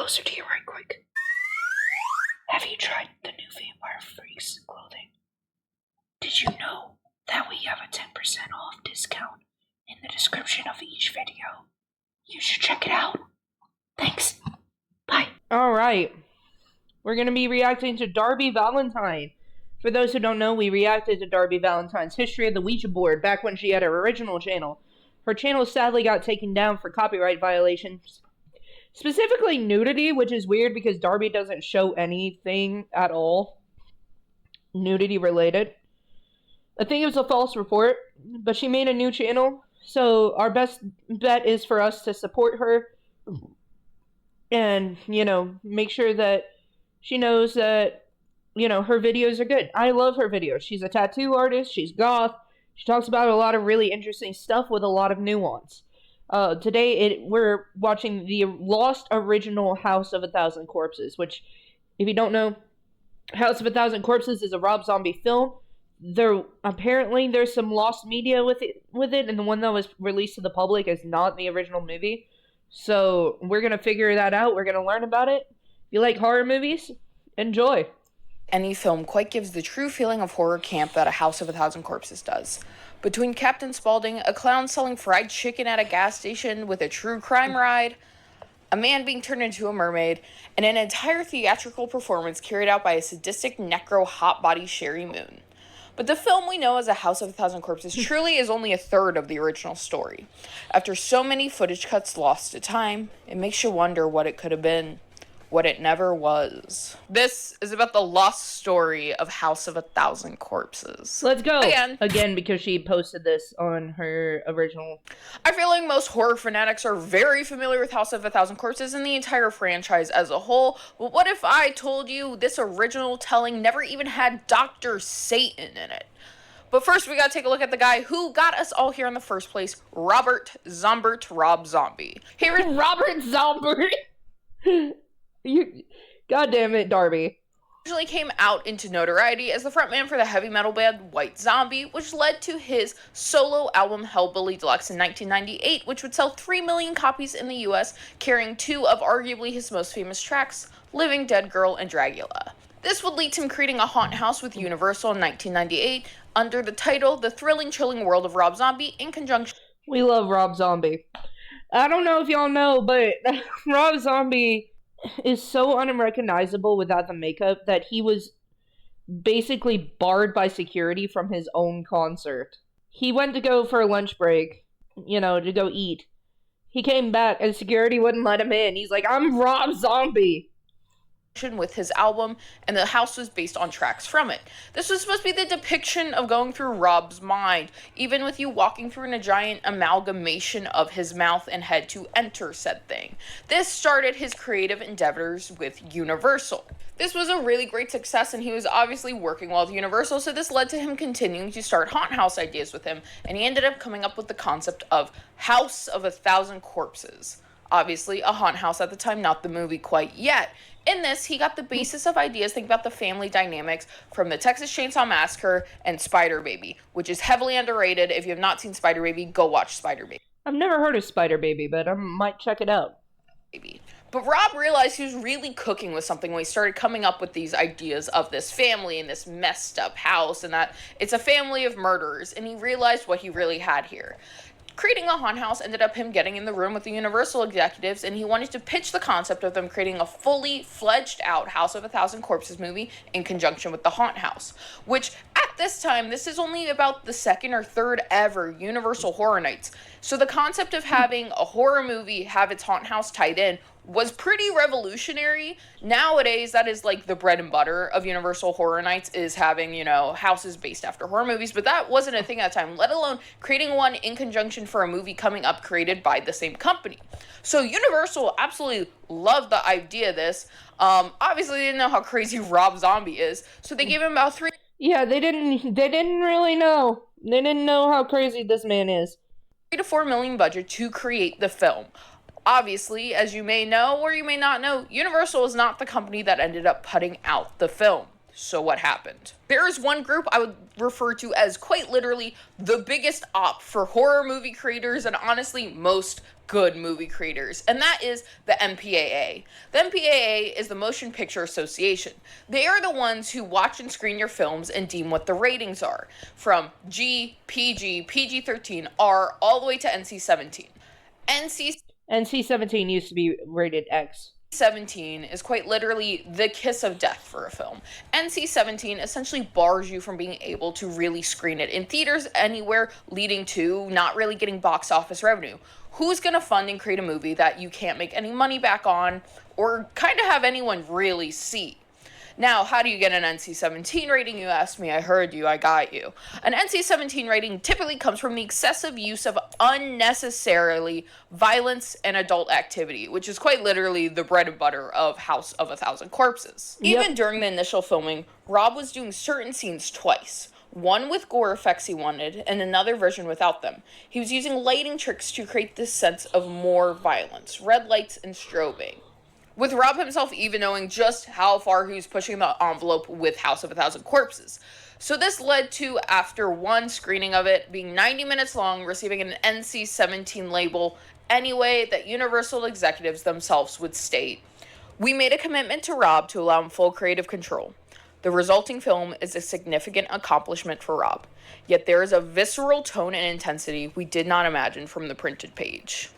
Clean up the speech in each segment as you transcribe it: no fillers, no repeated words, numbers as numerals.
closer to you right quick. Have you tried the new Vampire Freaks clothing? Did you know that we have a 10% off discount in the description of each video? You should check it out. Thanks. Bye. Alright. We're going to be reacting to Darby Valentine. For those who don't know, we reacted to Darby Valentine's History of the Ouija Board back when she had her original channel. Her channel sadly got taken down for copyright violations. Specifically nudity, which is weird because Darby doesn't show anything at all nudity related. I think it was a false report, but she made a new channel, so our best bet is for us to support her and, make sure that she knows that, her videos are good. I love her videos. She's a tattoo artist, she's goth, she talks about a lot of really interesting stuff with a lot of nuance. Today, we're watching the lost original House of a Thousand Corpses, which, if you don't know, House of a Thousand Corpses is a Rob Zombie film. Apparently there's some lost media with it, and the one that was released to the public is not the original movie. So we're gonna figure that out. We're gonna learn about it. If you like horror movies, enjoy. Any film quite gives the true feeling of horror camp that A House of a Thousand Corpses does. Between Captain Spaulding, a clown selling fried chicken at a gas station with a true crime ride, a man being turned into a mermaid, and an entire theatrical performance carried out by a sadistic necro hot body Sherry Moon. But the film we know as A House of a Thousand Corpses truly is only a third of the original story. After so many footage cuts lost to time, it makes you wonder what it could have been. What it never was. This is about the lost story of House of a Thousand Corpses. Let's go! Again, because she posted this on her original. I feel like most horror fanatics are very familiar with House of a Thousand Corpses and the entire franchise as a whole, but what if I told you this original telling never even had Dr. Satan in it? But first, we gotta take a look at the guy who got us all here in the first place, Rob Zombie. Here is Robert Zombie! God damn it, Darby. Originally came out into notoriety as the frontman for the heavy metal band White Zombie, which led to his solo album Hellbilly Deluxe in 1998, which would sell 3 million copies in the US, carrying two of arguably his most famous tracks, Living Dead Girl and Dragula. This would lead to him creating a haunt house with Universal in 1998 under the title The Thrilling Chilling World of Rob Zombie in conjunction. We love Rob Zombie. I don't know if y'all know, but Rob Zombie is so unrecognizable without the makeup that he was basically barred by security from his own concert. He went to go for a lunch break, to go eat. He came back and security wouldn't let him in. He's like, I'm Rob Zombie. With his album, and the house was based on tracks from it. This was supposed to be the depiction of going through Rob's mind, even with you walking through in a giant amalgamation of his mouth and head to enter said thing. This started his creative endeavors with Universal. This was a really great success, and he was obviously working well with Universal, so this led to him continuing to start haunt house ideas with him, and he ended up coming up with the concept of House of a Thousand Corpses. Obviously, a haunt house at the time, not the movie quite yet. In this, he got the basis of ideas, think about the family dynamics from the Texas Chainsaw Massacre and Spider Baby, which is heavily underrated. If you have not seen Spider Baby, go watch Spider Baby. I've never heard of Spider Baby, but I might check it out. But Rob realized he was really cooking with something when he started coming up with these ideas of this family and this messed up house and that it's a family of murderers, and he realized what he really had here. Creating a haunt house ended up him getting in the room with the Universal executives, and he wanted to pitch the concept of them creating a fully fledged out House of a Thousand Corpses movie in conjunction with the haunt house, which at this time, this is only about the second or third ever Universal Horror Nights. So the concept of having a horror movie have its haunt house tied in was pretty revolutionary. Nowadays, that is like the bread and butter of Universal Horror Nights, is having, houses based after horror movies, but that wasn't a thing at the time, let alone creating one in conjunction for a movie coming up created by the same company. So Universal absolutely loved the idea of this. Obviously, they didn't know how crazy Rob Zombie is, so they gave him about 3... Yeah, they didn't really know. They didn't know how crazy this man is. $3 to $4 million budget to create the film. Obviously, as you may know or you may not know, Universal is not the company that ended up putting out the film. So what happened? There is one group I would refer to as quite literally the biggest op for horror movie creators and honestly most good movie creators, and that is the MPAA. The MPAA is the Motion Picture Association. They are the ones who watch and screen your films and deem what the ratings are, from G, PG, PG-13, R, all the way to NC-17. NC-17 used to be rated X. 17 is quite literally the kiss of death for a film. NC-17 essentially bars you from being able to really screen it in theaters anywhere, leading to not really getting box office revenue. Who's going to fund and create a movie that you can't make any money back on or kind of have anyone really see? Now, how do you get an NC-17 rating, you asked me? I heard you, I got you. An NC-17 rating typically comes from the excessive use of unnecessarily violence and adult activity, which is quite literally the bread and butter of House of a Thousand Corpses. Yep. Even during the initial filming, Rob was doing certain scenes twice. One with gore effects he wanted, and another version without them. He was using lighting tricks to create this sense of more violence, red lights and strobing, with Rob himself even knowing just how far he was pushing the envelope with House of a Thousand Corpses. So this led to, after one screening of it being 90 minutes long, receiving an NC-17 label anyway that Universal executives themselves would state, "We made a commitment to Rob to allow him full creative control. The resulting film is a significant accomplishment for Rob, yet there is a visceral tone and intensity we did not imagine from the printed page."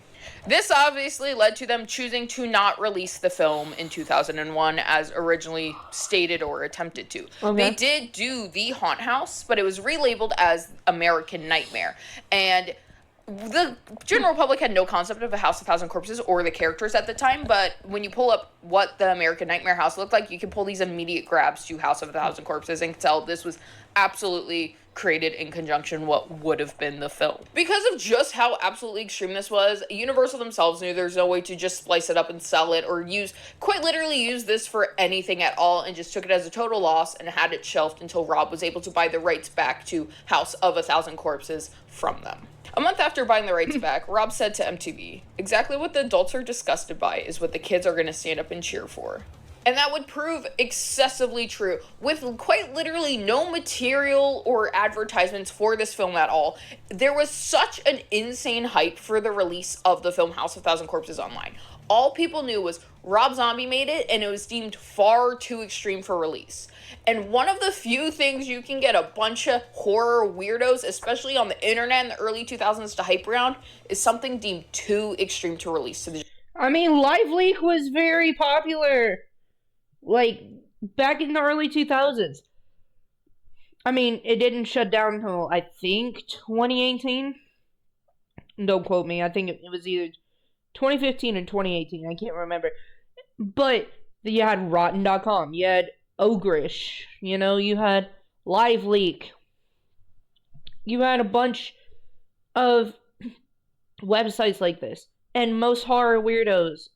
This obviously led to them choosing to not release the film in 2001 as originally stated or attempted to. Okay. They did do The Haunt House, but it was relabeled as American Nightmare. And the general public had no concept of a House of Thousand Corpses or the characters at the time, but when you pull up what the American Nightmare house looked like, you can pull these immediate grabs to House of a Thousand Corpses and tell this was absolutely created in conjunction what would have been the film. Because of just how absolutely extreme this was, Universal themselves knew there's no way to just splice it up and sell it or quite literally use this for anything at all, and just took it as a total loss and had it shelved until Rob was able to buy the rights back to House of a Thousand Corpses from them. A month after buying the rights back, Rob said to MTV, "Exactly what the adults are disgusted by is what the kids are going to stand up and cheer for." And that would prove excessively true, with quite literally no material or advertisements for this film at all. There was such an insane hype for the release of the film House of Thousand Corpses online. All people knew was Rob Zombie made it, and it was deemed far too extreme for release. And one of the few things you can get a bunch of horror weirdos, especially on the internet in the early 2000s, to hype around is something deemed too extreme to release to the... I mean, Live Leak was very popular, like, back in the early 2000s. I mean, it didn't shut down until, I think, 2018. Don't quote me. I think it was either 2015 and 2018. I can't remember. But you had Rotten.com. You had Ogrish. You had Live Leak. You had a bunch of websites like this. And most horror weirdos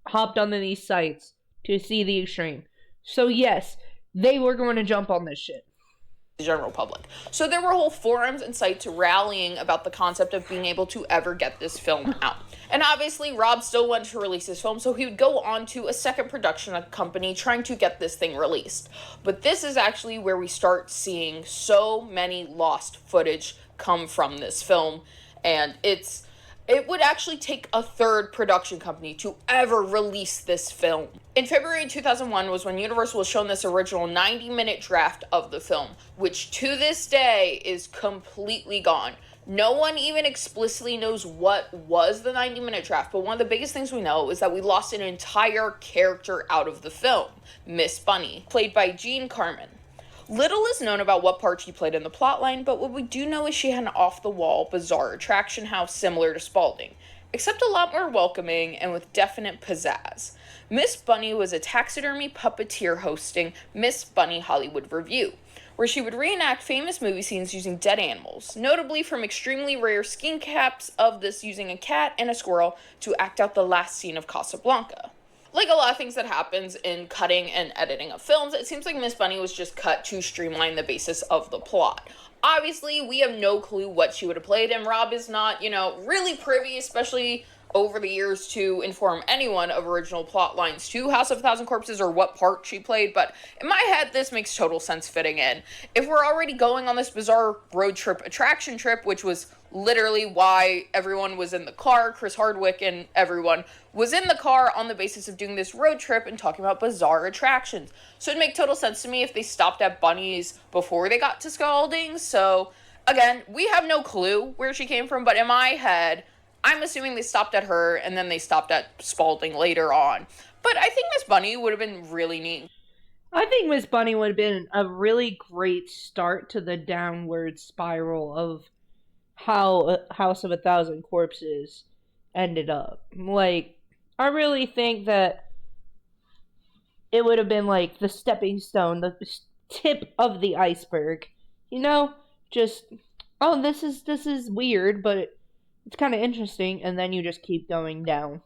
hopped onto these sites to see the extreme. So yes, they were going to jump on this shit. The general public. So there were whole forums and sites rallying about the concept of being able to ever get this film out. And obviously, Rob still wanted to release this film, so he would go on to a second production company trying to get this thing released. But this is actually where we start seeing so many lost footage come from this film, and it would actually take a third production company to ever release this film. In February 2001 was when Universal was shown this original 90-minute draft of the film, which to this day is completely gone. No one even explicitly knows what was the 90-minute draft, but one of the biggest things we know is that we lost an entire character out of the film, Miss Bunny, played by Jean Carmen. Little is known about what part she played in the plotline, but what we do know is she had an off-the-wall, bizarre attraction house similar to Spalding, except a lot more welcoming and with definite pizzazz. Miss Bunny was a taxidermy puppeteer hosting Miss Bunny Hollywood Review, where she would reenact famous movie scenes using dead animals, notably from extremely rare skin caps of this using a cat and a squirrel to act out the last scene of Casablanca. Like a lot of things that happens in cutting and editing of films, it seems like Miss Bunny was just cut to streamline the basis of the plot. Obviously, we have no clue what she would have played, and Rob is not, really privy, especially over the years to inform anyone of original plot lines to House of a Thousand Corpses or what part she played, but in my head, this makes total sense fitting in. If we're already going on this bizarre road trip attraction trip, which was literally why everyone was in the car, Chris Hardwick and everyone was in the car on the basis of doing this road trip and talking about bizarre attractions. So it'd make total sense to me if they stopped at Bunny's before they got to Scalding's. So again, we have no clue where she came from, but in my head, I'm assuming they stopped at her and then they stopped at Spalding later on. But I think Miss Bunny would have been really neat. I think Miss Bunny would have been a really great start to the downward spiral of how House of a Thousand Corpses ended up. Like, I really think that it would have been like the stepping stone, the tip of the iceberg. You know? Just, oh, this is weird, but it's kind of interesting, and then you just keep going down.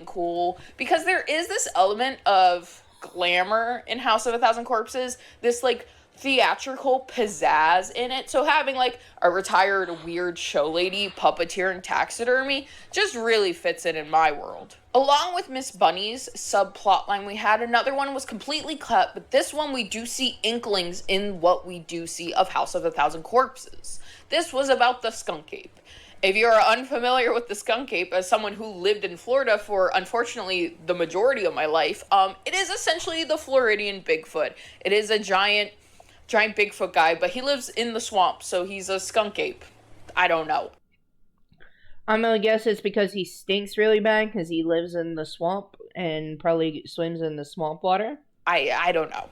Cool, because there is this element of glamour in House of a Thousand Corpses, this like theatrical pizzazz in it. So having like a retired weird show lady puppeteering taxidermy just really fits in my world. Along with Miss Bunny's subplot line, we had another one was completely cut, but this one we do see inklings in what we do see of House of a Thousand Corpses. This was about the skunk ape. If you're unfamiliar with the skunk ape, as someone who lived in Florida for, unfortunately, the majority of my life, it is essentially the Floridian Bigfoot. It is a giant Bigfoot guy, but he lives in the swamp, so he's a skunk ape. I don't know. I'm gonna guess it's because he stinks really bad, because he lives in the swamp and probably swims in the swamp water. I don't know.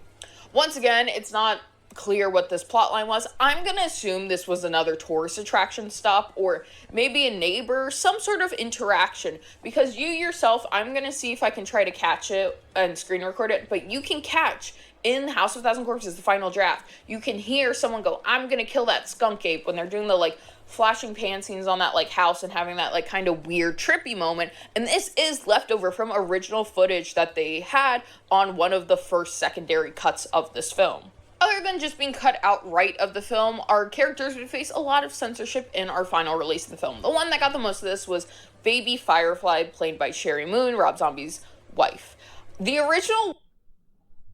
Once again, it's not clear what this plotline was. I'm gonna assume this was another tourist attraction stop, or maybe a neighbor, some sort of interaction, because you yourself, I'm gonna see if I can try to catch it and screen record it, but you can catch in House of a Thousand Corpses, the final draft, you can hear someone go, I'm gonna kill that skunk ape, when they're doing the like flashing pan scenes on that like house and having that like kind of weird trippy moment. And this is leftover from original footage that they had on one of the first secondary cuts of this film. Other than just being cut outright of the film, our characters would face a lot of censorship in our final release of the film. The one that got the most of this was Baby Firefly, played by Sherry Moon, Rob Zombie's wife. The original...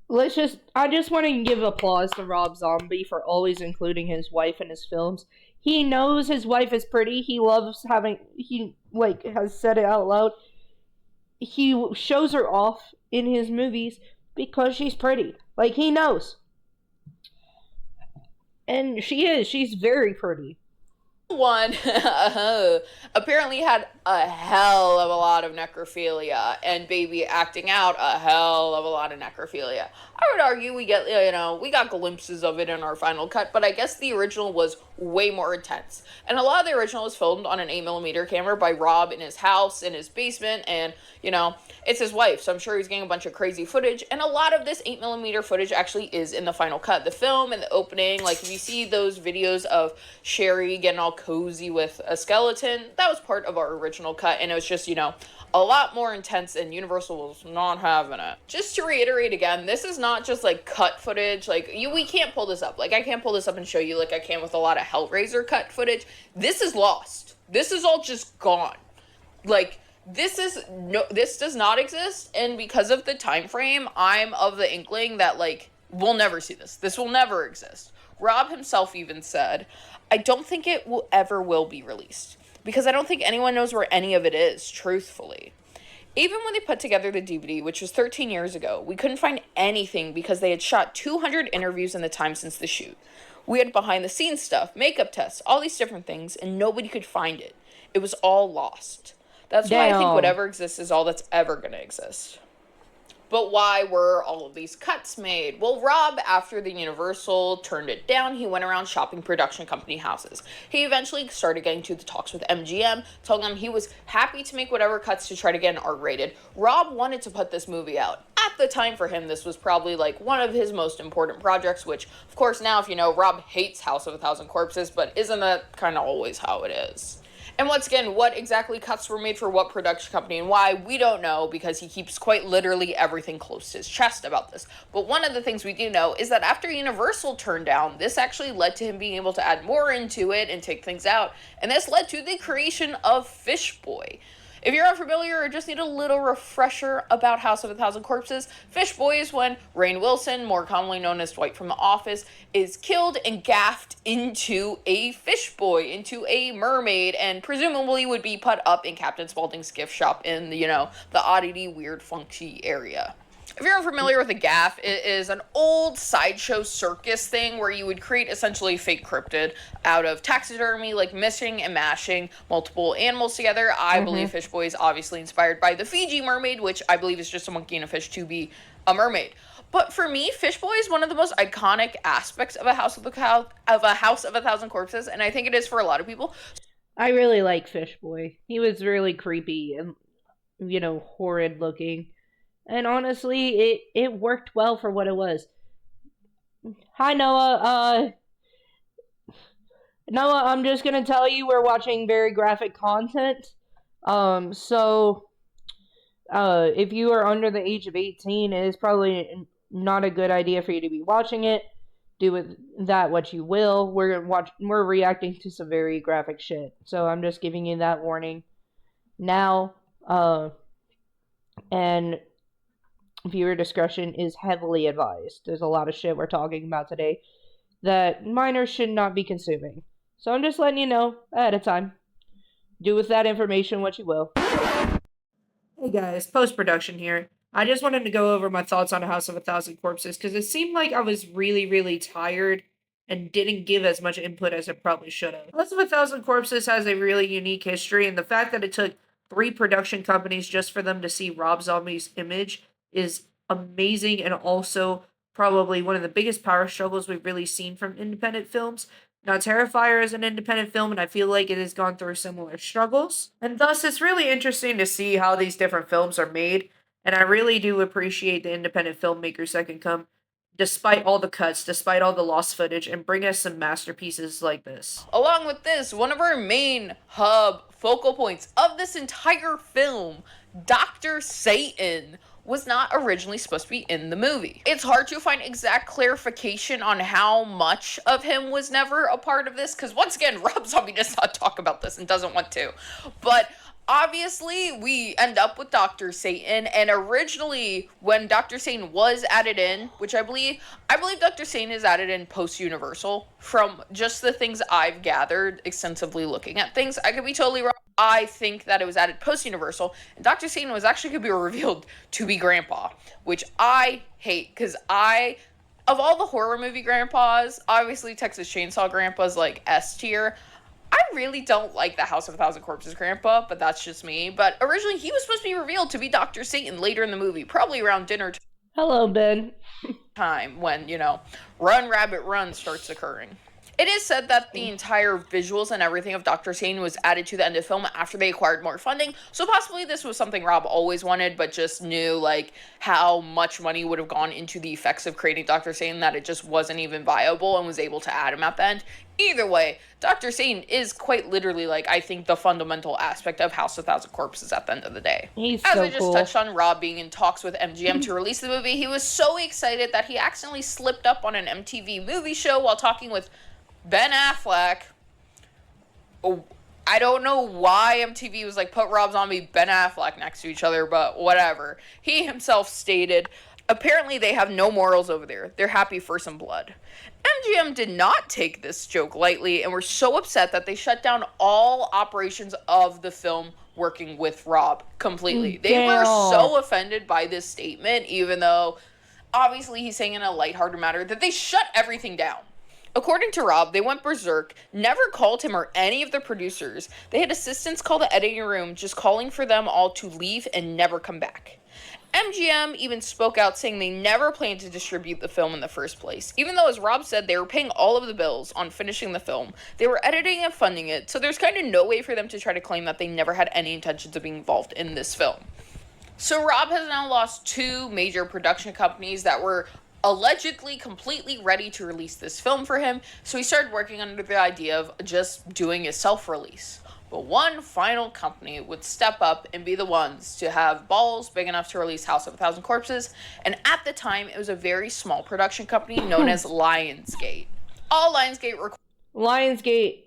I just want to give applause to Rob Zombie for always including his wife in his films. He knows his wife is pretty. He loves has said it out loud. He shows her off in his movies because she's pretty. Like, he knows. And she's very pretty. One apparently had a hell of a lot of necrophilia, and Baby acting out a hell of a lot of necrophilia. I would argue we got glimpses of it in our final cut, but I guess the original was way more intense. And a lot of the original was filmed on an 8mm camera by Rob in his house, in his basement, and, it's his wife, so I'm sure he's getting a bunch of crazy footage, and a lot of this 8mm footage actually is in the final cut. The film and the opening, like, if you see those videos of Sherry getting all cozy with a skeleton, that was part of our original cut, and it was just, a lot more intense, and Universal was not having it. Just to reiterate again, this is not just, cut footage. We can't pull this up. I can't pull this up and show you like I can with a lot of Hellraiser cut footage. This is lost. This is all just gone. This does not exist, and because of the time frame, I'm of the inkling that, we'll never see this. This will never exist. Rob himself even said, I don't think it will be released, because I don't think anyone knows where any of it is, truthfully. Even when they put together the DVD, which was 13 years ago, we couldn't find anything because they had shot 200 interviews in the time since the shoot. We had behind-the-scenes stuff, makeup tests, all these different things, and nobody could find it. It was all lost. That's why I think whatever exists is all that's ever going to exist. But why were all of these cuts made? Well, Rob, after the Universal turned it down, he went around shopping production company houses. He eventually started getting to the talks with MGM, telling them he was happy to make whatever cuts to try to get an R-rated. Rob wanted to put this movie out. At the time for him, this was probably one of his most important projects, which, of course, now if you know, Rob hates House of a Thousand Corpses, but isn't that kind of always how it is? And once again, what exactly cuts were made for what production company and why, we don't know, because he keeps quite literally everything close to his chest about this. But one of the things we do know is that after Universal turned down, this actually led to him being able to add more into it and take things out, and this led to the creation of Fish Boy. If you're unfamiliar or just need a little refresher about House of a Thousand Corpses, Fish Boy is when Rainn Wilson, more commonly known as Dwight from The Office, is killed and gaffed into a fish boy, into a mermaid, and presumably would be put up in Captain Spaulding's gift shop in the, the oddity, weird, funky area. If you're unfamiliar with a gaff, it is an old sideshow circus thing where you would create essentially fake cryptid out of taxidermy, like mishing and mashing multiple animals together. I believe Fish Boy is obviously inspired by the Fiji mermaid, which I believe is just a monkey and a fish to be a mermaid. But for me, Fish Boy is one of the most iconic aspects of a House of a Thousand Corpses, and I think it is for a lot of people. I really like Fish Boy. He was really creepy and, horrid looking. And honestly, it worked well for what it was. Hi, Noah. Noah, I'm just gonna tell you we're watching very graphic content. If you are under the age of 18, it is probably not a good idea for you to be watching it. Do with that what you will. We're reacting to some very graphic shit. So I'm just giving you that warning now. And viewer discretion is heavily advised. There's a lot of shit we're talking about today that minors should not be consuming. So I'm just letting you know ahead of time. Do with that information what you will. Hey guys, post-production here. I just wanted to go over my thoughts on House of a Thousand Corpses because it seemed like I was really, really tired and didn't give as much input as I probably should have. House of a Thousand Corpses has a really unique history, and the fact that it took 3 production companies just for them to see Rob Zombie's image is amazing, and also probably one of the biggest power struggles we've really seen from independent films. Now, Terrifier is an independent film, and I feel like it has gone through similar struggles. And thus, it's really interesting to see how these different films are made, and I really do appreciate the independent filmmakers that can come, despite all the cuts, despite all the lost footage, and bring us some masterpieces like this. Along with this, one of our main focal points of this entire film, Dr. Satan, was not originally supposed to be in the movie. It's hard to find exact clarification on how much of him was never a part of this, because once again, Rob Zombie does not talk about this and doesn't want to. But obviously, we end up with Dr. Satan, and originally, when Dr. Satan was added in, which I believe Dr. Satan is added in post-Universal, from just the things I've gathered extensively looking at things. I could be totally wrong. I think that it was added post-Universal, and Dr. Satan was actually going to be revealed to be Grandpa, which I hate, because of all the horror movie grandpas, obviously Texas Chainsaw Grandpa's like S tier. I really don't like the House of a Thousand Corpses grandpa, but that's just me. But originally, he was supposed to be revealed to be Dr. Satan later in the movie, probably around dinner Hello, Ben. time when, Run Rabbit Run starts occurring. It is said that the entire visuals and everything of Dr. Satan was added to the end of the film after they acquired more funding, so possibly this was something Rob always wanted, but just knew, how much money would have gone into the effects of creating Dr. Satan that it just wasn't even viable and was able to add him at the end. Either way, Dr. Satan is quite literally, I think, the fundamental aspect of House of a Thousand Corpses at the end of the day. As I just touched on Rob being in talks with MGM to release the movie, he was so excited that he accidentally slipped up on an MTV movie show while talking with Ben Affleck. Oh, I don't know why MTV was put Rob Zombie, Ben Affleck next to each other, but whatever. He himself stated, apparently they have no morals over there. They're happy for some blood. MGM did not take this joke lightly and were so upset that they shut down all operations of the film working with Rob completely. They were so offended by this statement, even though obviously he's saying in a lighthearted manner, that they shut everything down. According to Rob, they went berserk, never called him or any of the producers. They had assistants call the editing room, just calling for them all to leave and never come back. MGM even spoke out saying they never planned to distribute the film in the first place. Even though, as Rob said, they were paying all of the bills on finishing the film, they were editing and funding it, so there's kind of no way for them to try to claim that they never had any intentions of being involved in this film. So Rob has now lost 2 major production companies that were allegedly completely ready to release this film for him, so he started working under the idea of just doing a self-release. but one final company would step up and be the ones to have balls big enough to release House of a Thousand Corpses, and at the time, it was a very small production company known as Lionsgate. All Lionsgate,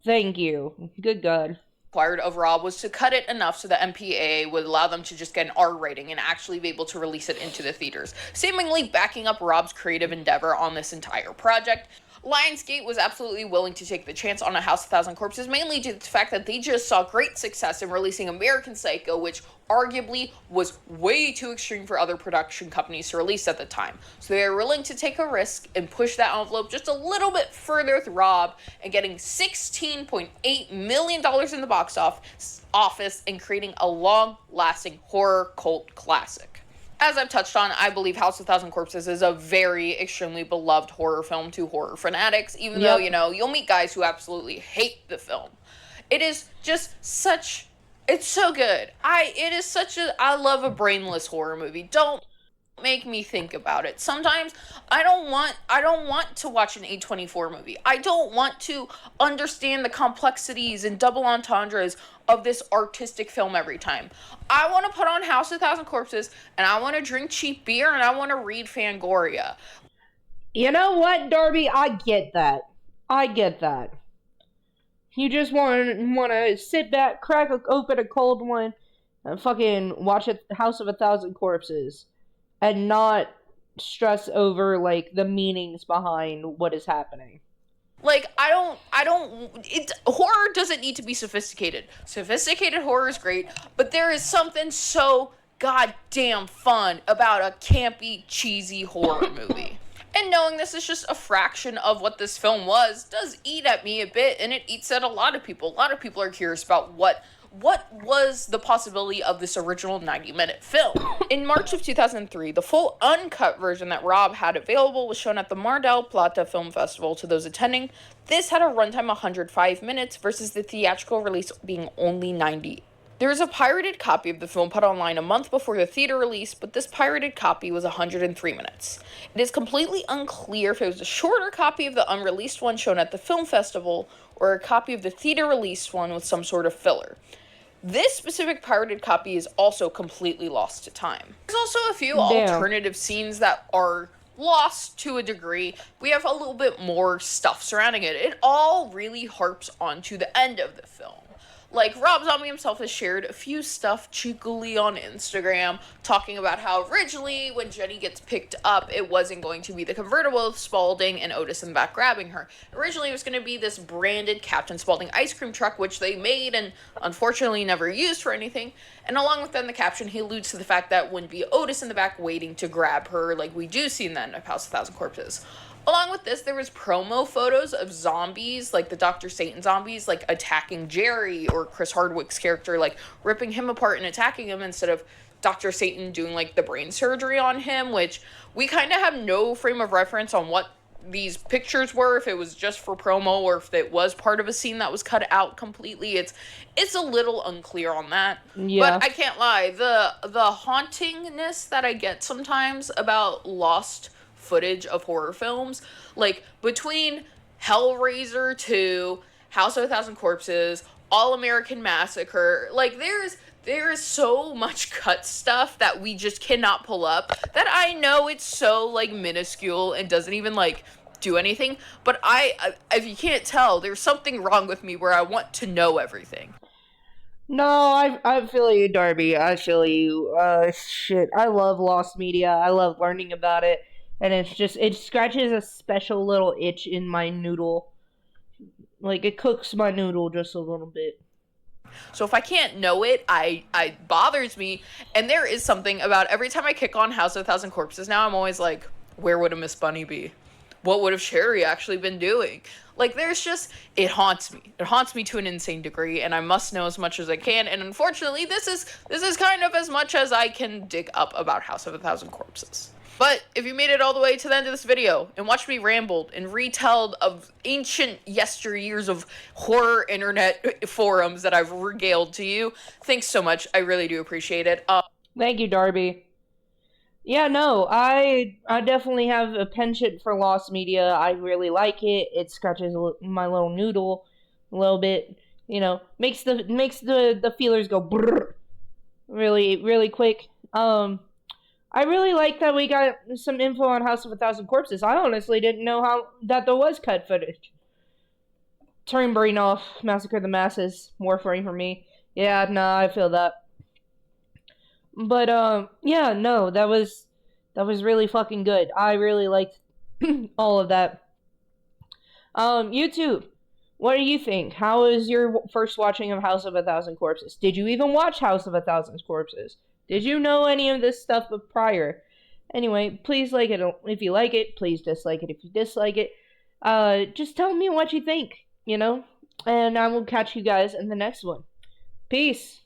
thank you. Good God. required of Rob was to cut it enough so the MPAA would allow them to just get an R rating and actually be able to release it into the theaters, seemingly backing up Rob's creative endeavor on this entire project. Lionsgate was absolutely willing to take the chance on A House of a Thousand Corpses, mainly due to the fact that they just saw great success in releasing American Psycho, which arguably was way too extreme for other production companies to release at the time. So they were willing to take a risk and push that envelope just a little bit further with Rob and getting $16.8 million in the box office and creating a long-lasting horror cult classic. As I've touched on, I believe House of a Thousand Corpses is a very extremely beloved horror film to horror fanatics, even though, you'll meet guys who absolutely hate the film. It is just such... It's so good. I love a brainless horror movie. Don't make me think about it. Sometimes I don't want to watch an A24 movie. I don't want to understand the complexities and double entendres of this artistic film every time. I want to put on House of a Thousand Corpses, and I want to drink cheap beer, and I want to read Fangoria. You know what, Darby? I get that. You just want to sit back, crack open a cold one, and fucking watch a House of a Thousand Corpses, and not stress over, like, the meanings behind what is happening. Like, horror doesn't need to be sophisticated. Sophisticated horror is great, but there is something so goddamn fun about a campy, cheesy horror movie. And knowing this is just a fraction of what this film was does eat at me a bit, and it eats at a lot of people. A lot of people are curious about what was the possibility of this original 90-minute film. In March of 2003, the full uncut version that Rob had available was shown at the Mar del Plata Film Festival to those attending. This had a runtime of 105 minutes versus the theatrical release being only 90. There is a pirated copy of the film put online a month before the theater release, but this pirated copy was 103 minutes. It is completely unclear if it was a shorter copy of the unreleased one shown at the film festival or a copy of the theater-released one with some sort of filler. This specific pirated copy is also completely lost to time. There's also a few alternative scenes that are lost to a degree. We have a little bit more stuff surrounding it. It all really harps onto the end of the film. Like, Rob Zombie himself has shared a few stuff cheekily on Instagram, talking about how originally, when Jenny gets picked up, it wasn't going to be the convertible with Spaulding and Otis in the back grabbing her. Originally, it was going to be this branded Captain Spaulding ice cream truck, which they made and unfortunately never used for anything. And along with that in the caption, he alludes to the fact that wouldn't be Otis in the back waiting to grab her, like we do see in the end of House of a Thousand Corpses. Along with this, there was promo photos of zombies, like the Dr. Satan zombies, like attacking Jerry, or Chris Hardwick's character, like ripping him apart and attacking him instead of Dr. Satan doing like the brain surgery on him, which we kind of have no frame of reference on what these pictures were, if it was just for promo or if it was part of a scene that was cut out completely. It's a little unclear on that. Yeah. But I can't lie, the hauntingness that I get sometimes about lost footage of horror films, like between Hellraiser 2, House of a Thousand Corpses, All American Massacre, like there is so much cut stuff that we just cannot pull up, that I know it's so like minuscule and doesn't even like do anything, but I if you can't tell, there's something wrong with me where I want to know everything. No, I feel you, Darby. I feel you. Shit, I love lost media. I love learning about it. And it scratches a special little itch in my noodle. Like, it cooks my noodle just a little bit. So if I can't know it, I bothers me. And there is something about every time I kick on House of a Thousand Corpses now, I'm always like, where would a Miss Bunny be? What would have Sherry actually been doing? Like, there's just, it haunts me. It haunts me to an insane degree, and I must know as much as I can. And unfortunately, this is kind of as much as I can dig up about House of a Thousand Corpses. But if you made it all the way to the end of this video and watched me rambled and retell of ancient yesteryears of horror internet forums that I've regaled to you, thanks so much. I really do appreciate it. Thank you, Darby. Yeah, no, I definitely have a penchant for lost media. I really like it. It scratches my little noodle a little bit. Makes the feelers go brrr really, really quick. I really like that we got some info on House of a Thousand Corpses. I honestly didn't know that there was cut footage. Turn brain off, Massacre the Masses, Warframe for me. Yeah, nah, I feel that. But yeah, no, that was really fucking good. I really liked all of that. YouTube, what do you think? How was your first watching of House of a Thousand Corpses? Did you even watch House of a Thousand Corpses? Did you know any of this stuff prior? Anyway, please like it if you like it. Please dislike it if you dislike it. Just tell me what you think, and I will catch you guys in the next one. Peace.